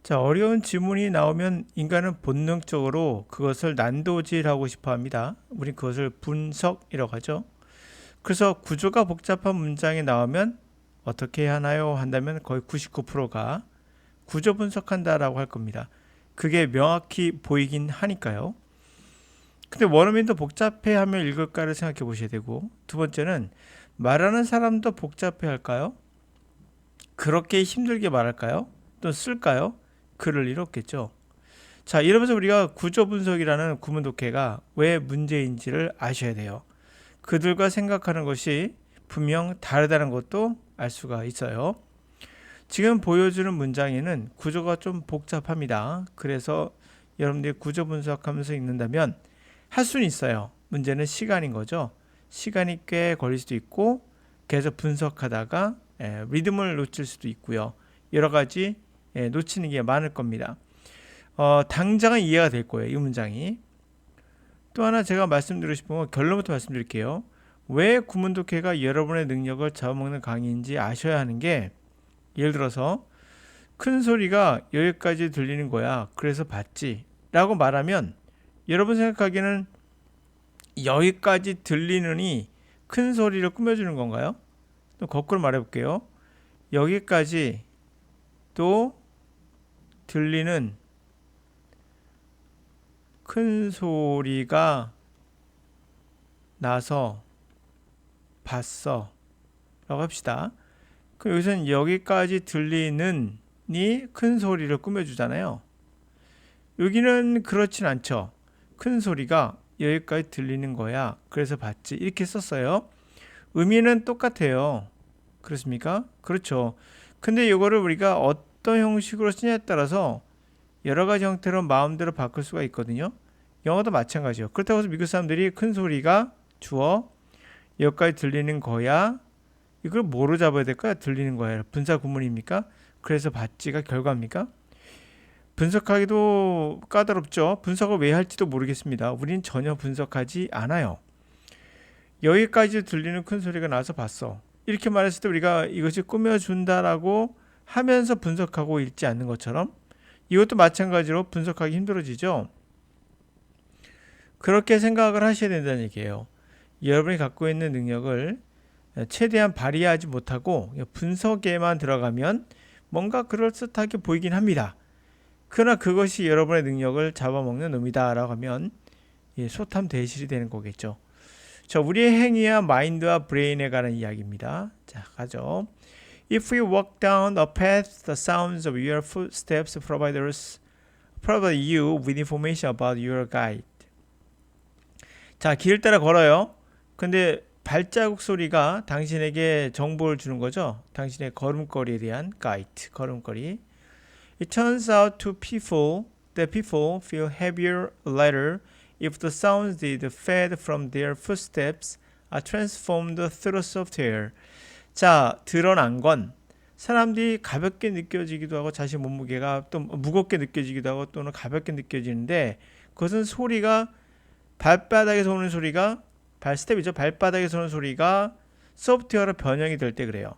자, 어려운 지문이 나오면 인간은 본능적으로 그것을 난도질하고 싶어 합니다. 우린 그것을 분석이라고 하죠. 그래서 구조가 복잡한 문장이 나오면 어떻게 해야 하나요? 한다면 거의 99%가 구조 분석한다라고 할 겁니다. 그게 명확히 보이긴 하니까요. 근데 원어민도 복잡해하며 읽을까를 생각해 보셔야 되고, 두 번째는 말하는 사람도 복잡해 할까요? 그렇게 힘들게 말할까요? 또 쓸까요? 글을 잃었겠죠. 자, 이러면서 우리가 구조 분석이라는 구문 독해가 왜 문제인지를 아셔야 돼요. 그들과 생각하는 것이 분명 다르다는 것도 알 수가 있어요. 지금 보여주는 문장에는 구조가 좀 복잡합니다. 그래서 여러분들이 구조 분석하면서 읽는다면 할 수는 있어요. 문제는 시간인 거죠. 시간이 꽤 걸릴 수도 있고 계속 분석하다가 리듬을 놓칠 수도 있고요. 여러 가지 놓치는 게 많을 겁니다. 당장은 이해가 될 거예요. 이 문장이. 또 하나 제가 말씀드리고 싶은 건 결론부터 말씀드릴게요. 왜 구문독해가 여러분의 능력을 잡아먹는 강의인지 아셔야 하는 게, 예를 들어서 큰 소리가 여기까지 들리는 거야. 그래서 봤지. 라고 말하면 여러분 생각하기에는 여기까지 들리느니 큰 소리를 꾸며주는 건가요? 또 거꾸로 말해볼게요. 여기까지 또 들리는 큰 소리가 나서 봤어 라고 합시다. 그럼 여기서는 여기까지 들리는 이 큰 소리를 꾸며주잖아요. 여기는 그렇진 않죠. 큰 소리가 여기까지 들리는 거야. 그래서 봤지. 이렇게 썼어요. 의미는 똑같아요. 그렇습니까? 그렇죠. 근데 이거를 우리가 어떤 형식으로 쓰냐에 따라서 여러 가지 형태로 마음대로 바꿀 수가 있거든요. 영어도 마찬가지요. 그렇다고 해서 미국 사람들이 큰 소리가 주어 여기까지 들리는 거야. 이걸 뭐로 잡아야 될까요? 들리는 거야. 분사 구문입니까? 그래서 봤지가 결과입니까? 분석하기도 까다롭죠. 분석을 왜 할지도 모르겠습니다. 우린 전혀 분석하지 않아요. 여기까지 들리는 큰 소리가 나서 봤어. 이렇게 말했을 때 우리가 이것이 꾸며준다라고 하면서 분석하고 읽지 않는 것처럼 이것도 마찬가지로 분석하기 힘들어지죠. 그렇게 생각을 하셔야 된다는 얘기예요. 여러분이 갖고 있는 능력을 최대한 발휘하지 못하고 분석에만 들어가면 뭔가 그럴듯하게 보이긴 합니다. 그러나 그것이 여러분의 능력을 잡아먹는 놈이다라고 하면 소탐 대실이 되는 거겠죠. 자, 우리의 행위와 마인드와 브레인에 관한 이야기입니다. 자, 가죠. If we walk down a path, the sounds of your footsteps provide you with information about your guide. 자, 길 따라 걸어요. 근데 발자국 소리가 당신에게 정보를 주는 거죠. 당신의 걸음걸이에 대한 가이드, 걸음걸이. It turns out that people feel heavier, lighter if the sounds they fed from their footsteps are transformed through software. 자, 드러난 건 사람들이 가볍게 느껴지기도 하고 자신 몸무게가 또 무겁게 느껴지기도 하고 또는 가볍게 느껴지는데, 그것은 소리가 발바닥에서 오는 소리가 발스텝이죠. 발바닥에서 오는 소리가 소프트웨어로 변형이 될 때 그래요.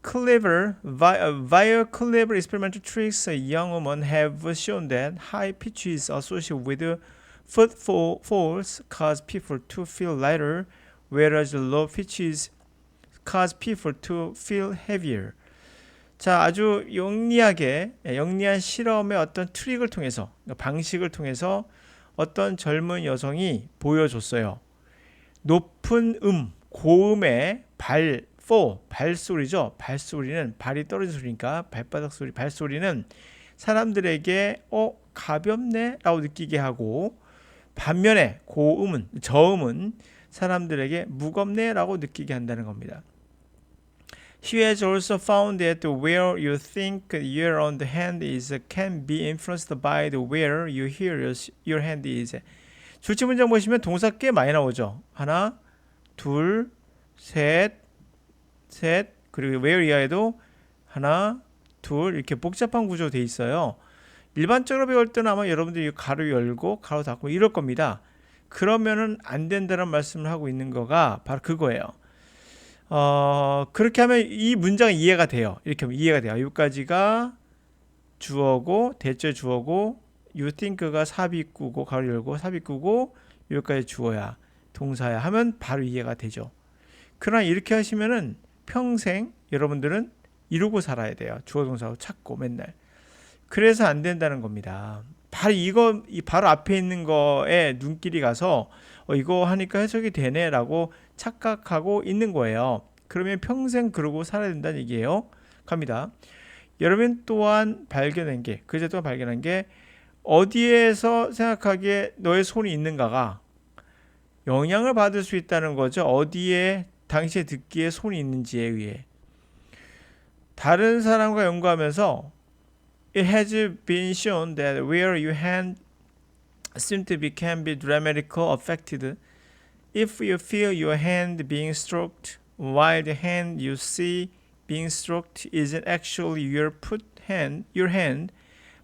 Via clever experimental tricks, young women have shown that high pitches associated with footfalls cause people to feel lighter, whereas low pitches cause people to feel heavier. 자, 아주 영리한 실험의 어떤 트릭을 통해서, 방식을 통해서 어떤 젊은 여성이 보여줬어요. 높은 고음의 발소리죠. 발소리는 발이 떨어진 소리니까 발바닥 소리, 발소리는 사람들에게 가볍네 라고 느끼게 하고, 반면에 저음은 사람들에게 무겁네 라고 느끼게 한다는 겁니다. She has also found that where you think your own hand is can be influenced by the where you hear your hand is. 줄치 문장 보시면 동사 꽤 많이 나오죠. 하나, 둘, 셋, 그리고 where 이하에도 하나, 둘 이렇게 복잡한 구조로 돼 있어요. 일반적으로 배울 때는 아마 여러분들이 가로 열고 가로 닫고 이럴 겁니다. 그러면은 안 된다는 말씀을 하고 있는 거가 바로 그거예요. 그렇게 하면 이 문장이 이해가 돼요. 이렇게 하면 이해가 돼요. 여기까지가 주어고 대절 주어고 you think가 삽입구고 가로 열고 삽입구고 여기까지 주어야 동사야 하면 바로 이해가 되죠. 그러나 이렇게 하시면은 평생 여러분들은 이루고 살아야 돼요. 주어 동사로 찾고 맨날. 그래서 안 된다는 겁니다. 바로 앞에 있는 거에 눈길이 가서 이거 하니까 해석이 되네라고 착각하고 있는 거예요. 그러면 평생 그러고 살아야 된다는 얘기예요. 갑니다. 여러분 또한 발견한 게, 그제 또한 발견한 게 어디에서 생각하기에 너의 손이 있는가가 영향을 받을 수 있다는 거죠. 어디에 당시에 듣기에 손이 있는지에 의해. 다른 사람과 연구하면서 It has been shown that where your hand seem to be can be dramatically affected if you feel your hand being stroked while the hand you see being stroked isn't actually your hand,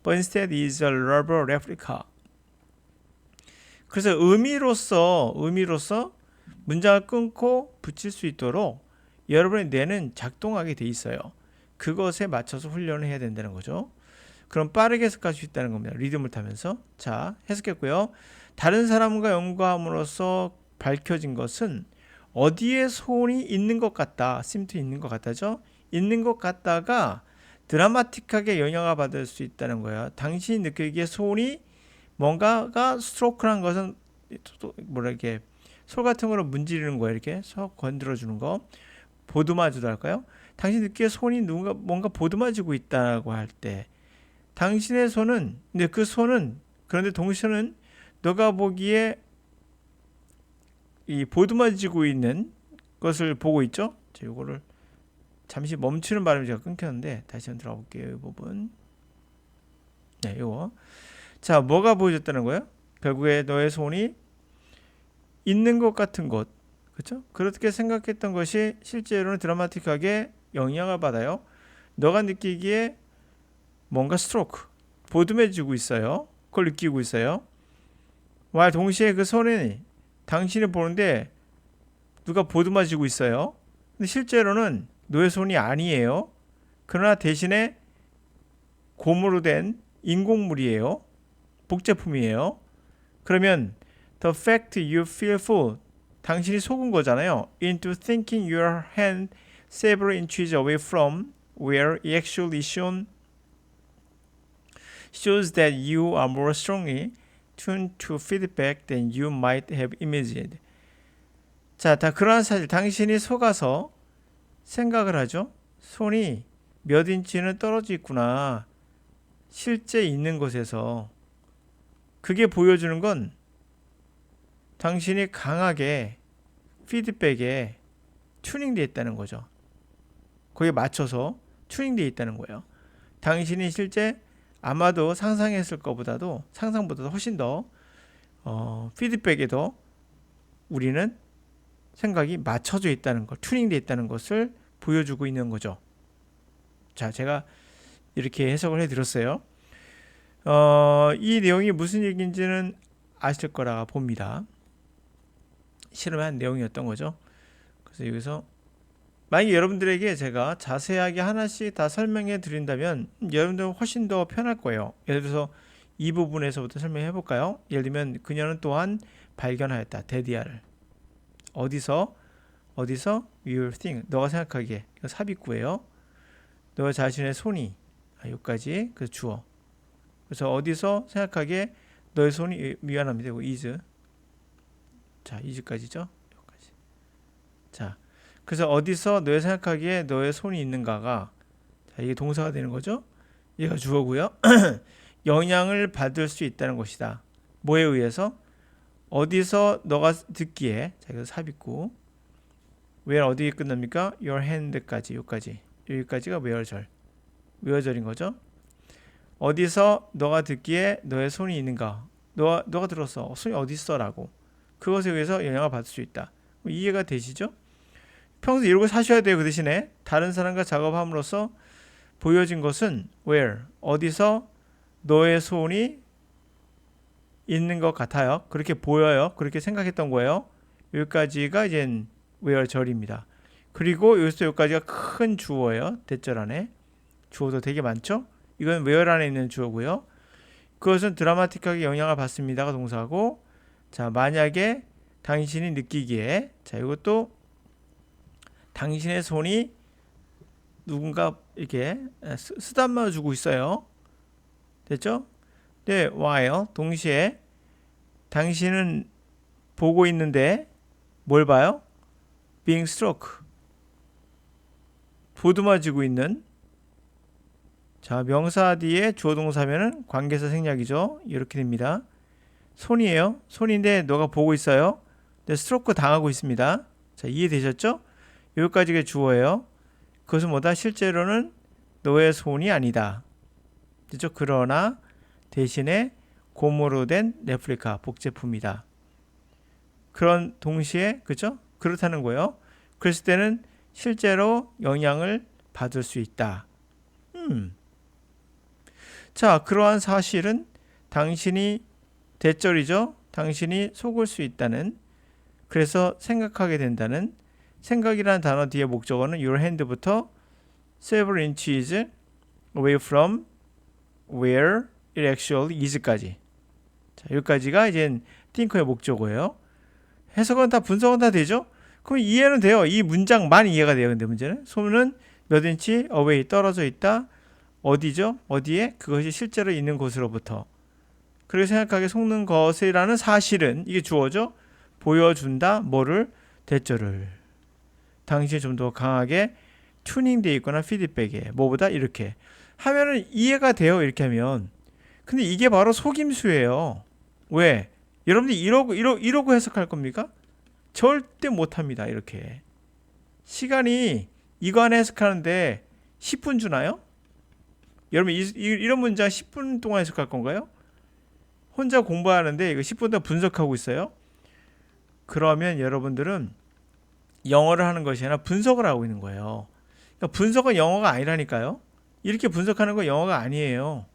but instead is a rubber replica. 그래서 의미로서 문장을 끊고 붙일 수 있도록 여러분의 뇌는 작동하게 돼 있어요. 그것에 맞춰서 훈련을 해야 된다는 거죠. 그럼 빠르게 해석할 수 있다는 겁니다. 리듬을 타면서. 자, 해석했고요. 다른 사람과 연구함으로써 밝혀진 것은 어디에 손이 있는 것 같다. 심도 있는 것 같다죠. 있는 것 같다가 드라마틱하게 영향을 받을 수 있다는 거예요. 당신이 느끼기에 손이 뭔가가 스트로크란 것은 이렇게 솔 같은 거로 문지르는 거예요. 이렇게 sok 건드려 주는 거. 보듬어주다 할까요? 당신 느끼기에 손이 뭔가 보듬어지고 있다고 할 때 당신의 손은, 근데 그 손은, 그런데 동시에는 너가 보기에 이 보듬어지고 있는 것을 보고 있죠? 자, 이거를 잠시 멈추는 바람에 제가 끊겼는데 다시 한번 들어가 볼게요. 이 부분. 네, 이거. 자, 뭐가 보여졌다는 거예요? 결국에 너의 손이 있는 것 같은 곳. 그렇죠? 그렇게 생각했던 것이 실제로는 드라마틱하게 영향을 받아요. 너가 느끼기에 뭔가 스트로크, 보듬해지고 있어요. 그걸 느끼고 있어요. while 동시에 그 손이 당신을 보는데 누가 보듬어지고 있어요. 근데 실제로는 너의 손이 아니에요. 그러나 대신에 고무로 된 인공물이에요. 복제품이에요. 그러면 the fact you feel fooled, 당신이 속은 거잖아요. into thinking your hand several inches away from where it actually shows that you are more strongly tuned to feedback than you might have imagined. 자, 다 그러한 사실, 당신이 속아서 생각을 하죠. 손이 몇 인치는 떨어져 있구나. 실제 있는 곳에서. 그게 보여주는 건 당신이 강하게 피드백에 튜닝되어 있다는 거죠. 거기에 맞춰서 튜닝되어 있다는 거예요. 당신이 실제 아마도 상상보다도 훨씬 더 피드백에도 우리는 생각이 맞춰져 있다는 것, 튜닝되어 있다는 것을 보여주고 있는 거죠. 자, 제가 이렇게 해석을 해드렸어요. 이 내용이 무슨 얘기인지는 아실 거라 봅니다. 실험한 내용이었던 거죠. 그래서 여기서 만약에 여러분들에게 제가 자세하게 하나씩 다 설명해 드린다면 여러분들은 훨씬 더 편할 거예요. 예를 들어서 이 부분에서부터 설명해 볼까요? 예를 들면 그녀는 또한 발견하였다. 데디아를. 어디서? You think. 너가 생각하기에. 이거 삽입구예요. 너 자신의 손이. 여기까지. 그 주어. 그래서 어디서 생각하기에 너의 손이, 미안합니다. 이거 is. 자, is까지죠. 여기까지. 자, 그래서 어디서 너의 생각하기에 너의 손이 있는가가, 자, 이게 동사가 되는 거죠. 얘가 주어고요. 영향을 받을 수 있다는 것이다. 뭐에 의해서? 어디서 너가 듣기에, 자, 이거 삽입구. where 어디에 끝납니까? your hand까지, 여기까지가 where절인 거죠. 어디서 너가 듣기에 너의 손이 있는가? 너가 들었어. 손이 어디 있어라고. 그것에 의해서 영향을 받을 수 있다. 이해가 되시죠? 평소 이러고 사셔야 돼요. 그 대신에 다른 사람과 작업함으로써 보여진 것은 where, 어디서 너의 손이 있는 것 같아요. 그렇게 보여요. 그렇게 생각했던 거예요. 여기까지가 이제 where 절입니다. 그리고 여기서 여기까지가 큰 주어예요. 대절 안에. 주어도 되게 많죠? 이건 where 안에 있는 주어고요. 그것은 드라마틱하게 영향을 받습니다가 동사고, 자 만약에 당신이 느끼기에, 자 이것도 당신의 손이 누군가 이렇게 쓰다듬어 주고 있어요. 됐죠? 네, while 동시에 당신은 보고 있는데 뭘 봐요? being struck, 보듬어지고 있는. 자 명사 뒤에 주어 동사면은 관계사 생략이죠. 이렇게 됩니다. 손이에요. 손인데 너가 보고 있어요. 근데 스트로크 당하고 있습니다. 자 이해되셨죠? 여기까지가 주어예요. 그것은 뭐다? 실제로는 너의 손이 아니다. 그렇죠? 그러나 대신에 고무로 된 레플리카 복제품이다. 그런 동시에 그죠? 그렇다는 거예요. 그랬을 때는 실제로 영향을 받을 수 있다. 자, 그러한 사실은 당신이 대절이죠. 당신이 속을 수 있다는, 그래서 생각하게 된다는, 생각이라는 단어 뒤에 목적어는 your hand부터 several inches away from where it actually is까지. 자, 여기까지가 이제 think의 목적어예요. 해석은 다 분석은 다 되죠? 그럼 이해는 돼요. 이 문장만 이해가 돼요. 근데 문제는 손은 몇 인치 away 떨어져 있다. 어디죠? 어디에? 그것이 실제로 있는 곳으로부터. 그렇게 생각하게 속는 것이라는 사실은, 이게 주어죠? 보여준다. 뭐를? 대절을. 당신이 좀 더 강하게 튜닝되어 있거나 피드백에 뭐보다 이렇게 하면은 이해가 돼요. 이렇게 하면. 근데 이게 바로 속임수예요. 왜? 여러분들이 이러고 해석할 겁니까? 절대 못합니다. 이렇게. 시간이 이거 안에 해석하는데 10분 주나요? 여러분 이런 문장 10분 동안 해석할 건가요? 혼자 공부하는데 이거 10분 동안 분석하고 있어요. 그러면 여러분들은 영어를 하는 것이 아니라 분석을 하고 있는 거예요. 그러니까 분석은 영어가 아니라니까요. 이렇게 분석하는 건 영어가 아니에요.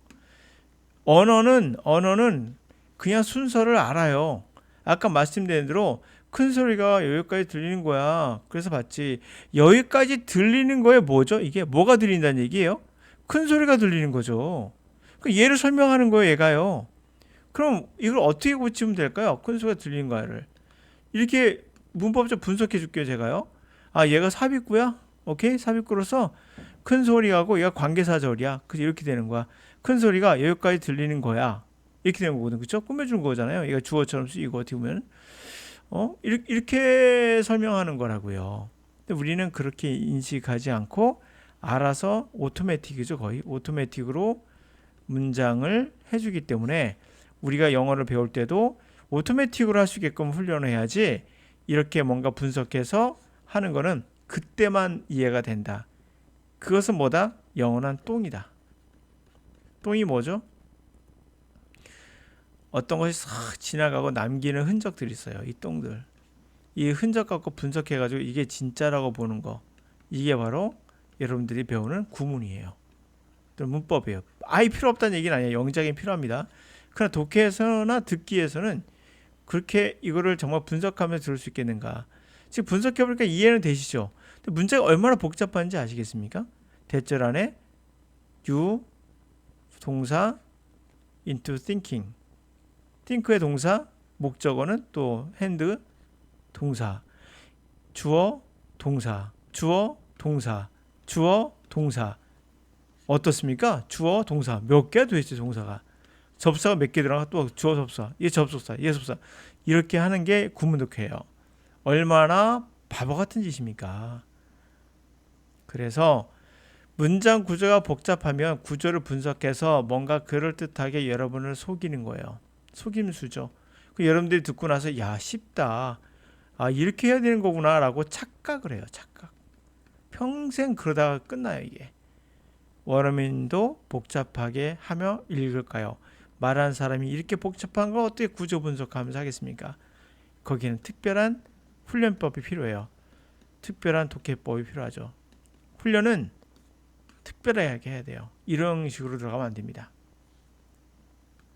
언어는 그냥 순서를 알아요. 아까 말씀드린 대로 큰 소리가 여기까지 들리는 거야. 그래서 봤지. 여기까지 들리는 거에 뭐죠? 이게 뭐가 들린다는 얘기예요? 큰 소리가 들리는 거죠. 그 얘를 설명하는 거예요, 얘가요. 그럼 이걸 어떻게 고치면 될까요? 큰 소리가 들리는 거를. 이렇게 문법적 분석해 줄게요, 제가요. 아, 얘가 삽입구야? 오케이? 삽입구로서 큰 소리하고 얘가 관계사절이야. 그래서 이렇게 되는 거야. 큰 소리가 여기까지 들리는 거야. 이렇게 되는 거거든. 그쵸? 꾸며주는 거잖아요. 얘가 주어처럼 쓰이고 어떻게 보면. 이렇게 설명하는 거라고요. 근데 우리는 그렇게 인식하지 않고 알아서 오토매틱이죠. 거의 오토매틱으로 문장을 해주기 때문에 우리가 영어를 배울 때도 오토매틱으로 할 수 있게끔 훈련을 해야지, 이렇게 뭔가 분석해서 하는 거는 그때만 이해가 된다. 그것은 뭐다? 영원한 똥이다. 똥이 뭐죠? 어떤 것이 싹 지나가고 남기는 흔적들이 있어요. 이 똥들. 이 흔적 갖고 분석해가지고 이게 진짜라고 보는 거. 이게 바로 여러분들이 배우는 구문이에요. 또 문법이에요. 아예 필요 없다는 얘기는 아니에요. 영작이 필요합니다. 그러나 독해에서나 듣기에서는 그렇게 이거를 정말 분석하면서 들을 수 있겠는가. 지금 분석해보니까 이해는 되시죠? 근데 문제가 얼마나 복잡한지 아시겠습니까? 대절 안에 you 동사 into thinking, think의 동사, 목적어는 또 hand 동사, 주어 동사, 주어 동사, 주어 동사. 어떻습니까? 주어 동사 몇 개가 도대체 동사가, 접사가 몇 개 들어가, 또 주어 접사, 얘 접속사, 얘 접사, 이렇게 하는 게 구문독해예요. 얼마나 바보 같은 짓입니까? 그래서 문장 구조가 복잡하면 구조를 분석해서 뭔가 그럴듯하게 여러분을 속이는 거예요. 속임수죠. 여러분들이 듣고 나서 야 쉽다, 아 이렇게 해야 되는 거구나 라고 착각을 해요. 착각. 평생 그러다가 끝나요. 이게 원어민도 복잡하게 하며 읽을까요? 말하는 사람이 이렇게 복잡한 걸 어떻게 구조 분석하면서 하겠습니까? 거기는 특별한 훈련법이 필요해요. 특별한 독해법이 필요하죠. 훈련은 특별하게 해야 돼요. 이런 식으로 들어가면 안 됩니다.